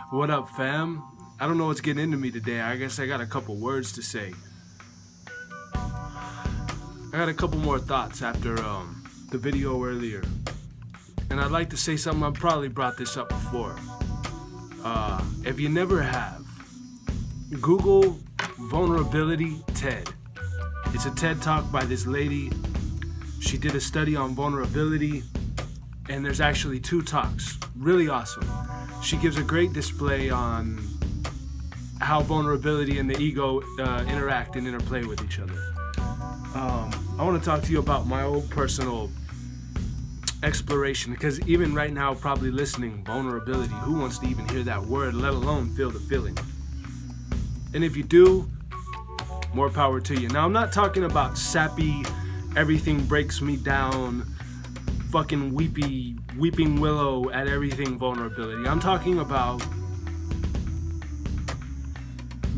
What up, fam? I don't know what's getting into me today. I guess I got a couple words to say. I got a couple more thoughts after the video earlier. And I'd like to say something. I've probably brought this up before. If you never have, Google Vulnerability TED. It's a TED Talk by this lady. She did a study on vulnerability, and there's actually 2 talks. Really awesome. She gives a great display on how vulnerability and the ego interact and interplay with each other. I want to talk to you about my own personal exploration, because even right now, probably listening, vulnerability, who wants to even hear that word, let alone feel the feeling? And if you do, more power to you. Now, I'm not talking about sappy, everything breaks me down, fucking weeping willow at everything vulnerability. I'm talking about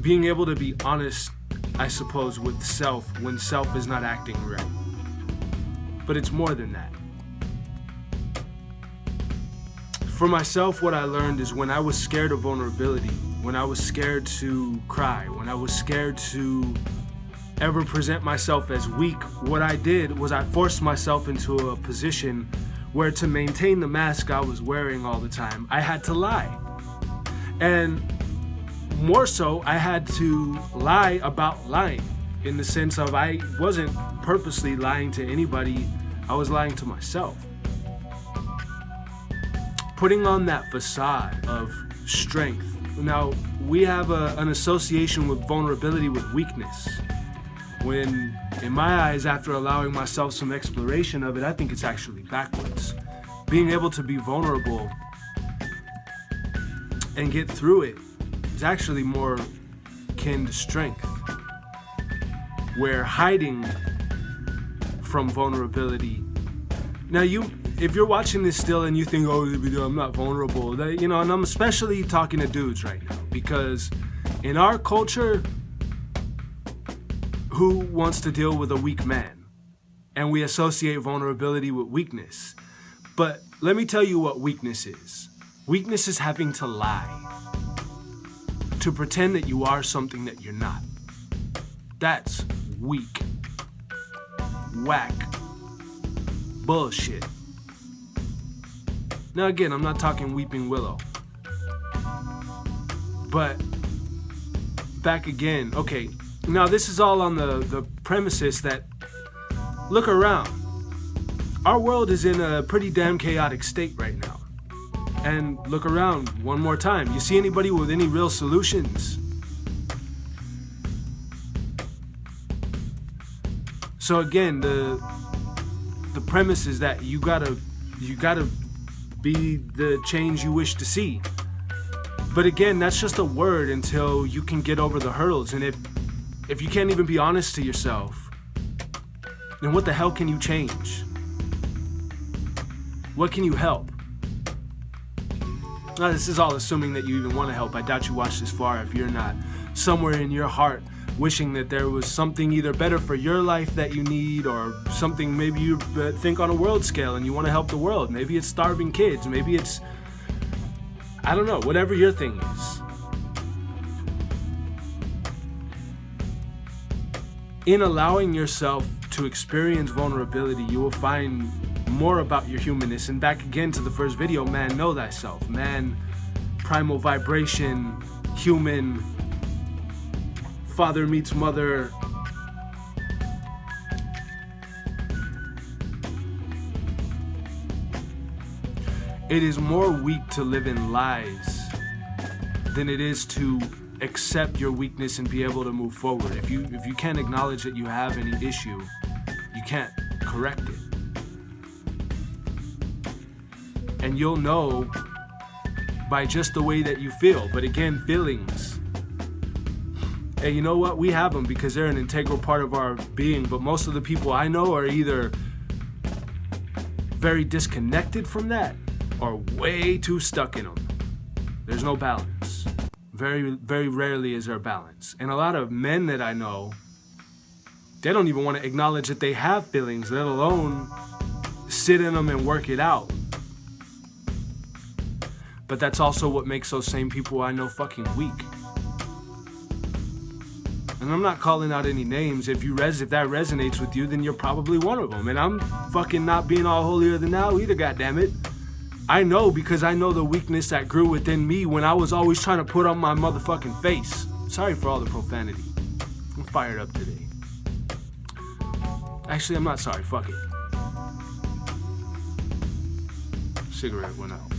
being able to be honest, I suppose, with self when self is not acting right. But it's more than that. For myself, what I learned is when I was scared of vulnerability, when I was scared to cry, when I was scared to ever present myself as weak, what I did was I forced myself into a position where, to maintain the mask I was wearing all the time, I had to lie. And more so, I had to lie about lying, in the sense of I wasn't purposely lying to anybody, I was lying to myself. Putting on that facade of strength. Now, we have an association with vulnerability with weakness, when in my eyes, after allowing myself some exploration of it, I think it's actually backwards. Being able to be vulnerable and get through it is actually more akin to strength, where hiding from vulnerability. Now, if you're watching this still and you think, oh, I'm not vulnerable, and I'm especially talking to dudes right now, because in our culture, who wants to deal with a weak man? And we associate vulnerability with weakness. But let me tell you what weakness is. Weakness is having to lie, to pretend that you are something that you're not. That's weak. Whack. Bullshit. Now again, I'm not talking weeping willow. But back again, okay, now this is all on the premises that, look around. Our world is in a pretty damn chaotic state right now. And look around one more time. You see anybody with any real solutions? So again, the premise is that you gotta be the change you wish to see. But again, that's just a word until you can get over the hurdles. And if you can't even be honest to yourself, then what the hell can you change? What can you help? Now, this is all assuming that you even want to help. I doubt you watched this far if you're not somewhere in your heart wishing that there was something either better for your life that you need, or something maybe you think on a world scale and you want to help the world. Maybe it's starving kids. Maybe it's, I don't know, whatever your thing is. In allowing yourself to experience vulnerability, you will find more about your humanness. And back again to the first video, man, know thyself. Man, primal vibration, human, father meets mother. It is more weak to live in lies than it is to accept your weakness and be able to move forward. If you can't acknowledge that you have any issue, you can't correct it. And you'll know by just the way that you feel. But again, feelings. Hey, you know what? We have them because they're an integral part of our being. But most of the people I know are either very disconnected from that or way too stuck in them. There's no balance. Very, very rarely is there balance. And a lot of men that I know, they don't even want to acknowledge that they have feelings, let alone sit in them and work it out. But that's also what makes those same people I know fucking weak. And I'm not calling out any names. If that resonates with you, then you're probably one of them. And I'm fucking not being all holier than thou either, goddammit. I know, because I know the weakness that grew within me when I was always trying to put on my motherfucking face. Sorry for all the profanity. I'm fired up today. Actually, I'm not sorry. Fuck it. Cigarette went out.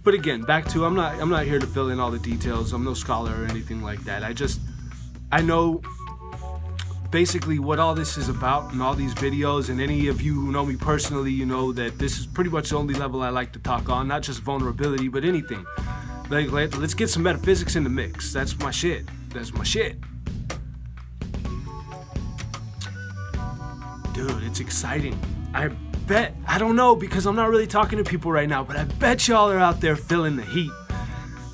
But again, back to I'm not here to fill in all the details. I'm no scholar or anything like that. I know basically what all this is about and all these videos, and any of you who know me personally, you know that this is pretty much the only level I like to talk on, not just vulnerability, but anything. Like, let's get some metaphysics in the mix. That's my shit. That's my shit. Dude, it's exciting. I don't know, because I'm not really talking to people right now, but I bet y'all are out there feeling the heat.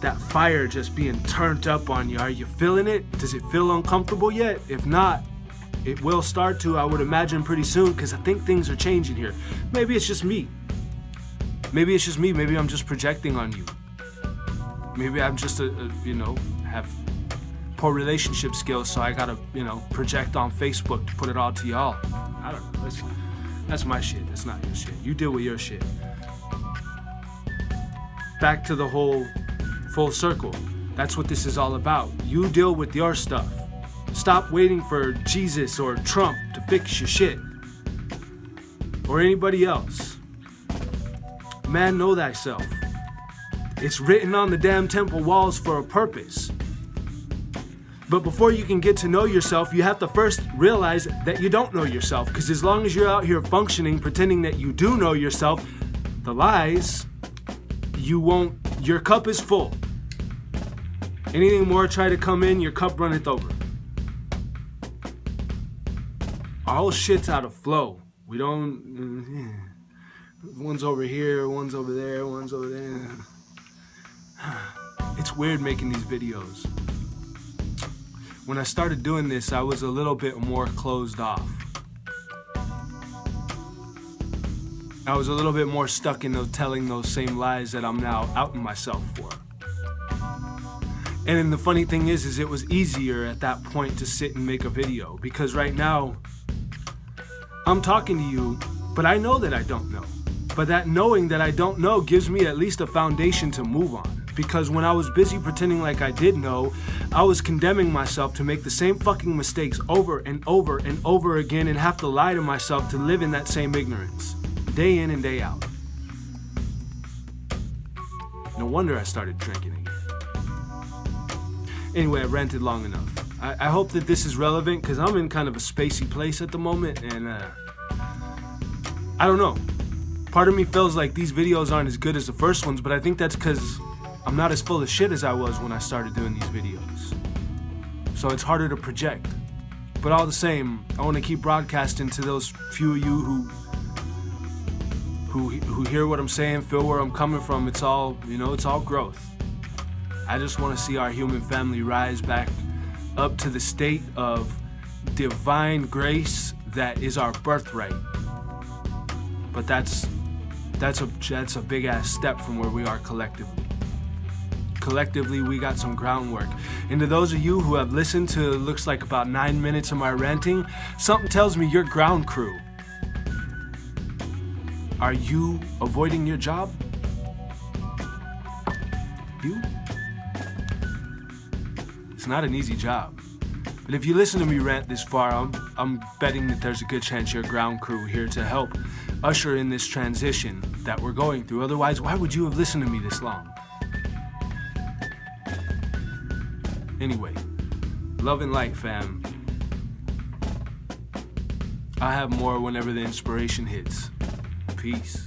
That fire just being turned up on you. Are you feeling it? Does it feel uncomfortable yet? If not, it will start to, I would imagine, pretty soon, because I think things are changing here. Maybe it's just me. Maybe I'm just projecting on you. Maybe I'm just have poor relationship skills, so I gotta, project on Facebook to put it all to y'all. I don't know. That's my shit. That's not your shit. You deal with your shit. Back to the whole full circle. That's what this is all about. You deal with your stuff. Stop waiting for Jesus or Trump to fix your shit. Or anybody else. Man, know thyself. It's written on the damn temple walls for a purpose. But before you can get to know yourself, you have to first realize that you don't know yourself. Because as long as you're out here functioning, pretending that you do know yourself, the lies, your cup is full. Anything more try to come in, your cup runneth over. Our whole shit's out of flow. We don't, one's over here, one's over there, one's over there. It's weird making these videos. When I started doing this, I was a little bit more closed off. I was a little bit more stuck in telling those same lies that I'm now outing myself for. And then the funny thing is it was easier at that point to sit and make a video, because right now, I'm talking to you, but I know that I don't know. But that knowing that I don't know gives me at least a foundation to move on. Because when I was busy pretending like I did know, I was condemning myself to make the same fucking mistakes over and over and over again, and have to lie to myself to live in that same ignorance, day in and day out. No wonder I started drinking again. Anyway, I ranted long enough. I hope that this is relevant, because I'm in kind of a spacey place at the moment, and I don't know. Part of me feels like these videos aren't as good as the first ones, but I think that's because I'm not as full of shit as I was when I started doing these videos. So it's harder to project. But all the same, I want to keep broadcasting to those few of you who hear what I'm saying, feel where I'm coming from. It's all, it's all growth. I just want to see our human family rise back up to the state of divine grace that is our birthright. But that's a big ass step from where we are collectively. Collectively, we got some groundwork. And to those of you who have listened to, looks like about 9 minutes of my ranting, something tells me you're ground crew. Are you avoiding your job? You? It's not an easy job. But if you listen to me rant this far, I'm betting that there's a good chance you're ground crew here to help usher in this transition that we're going through. Otherwise, why would you have listened to me this long? Anyway, love and light, fam. I have more whenever the inspiration hits. Peace.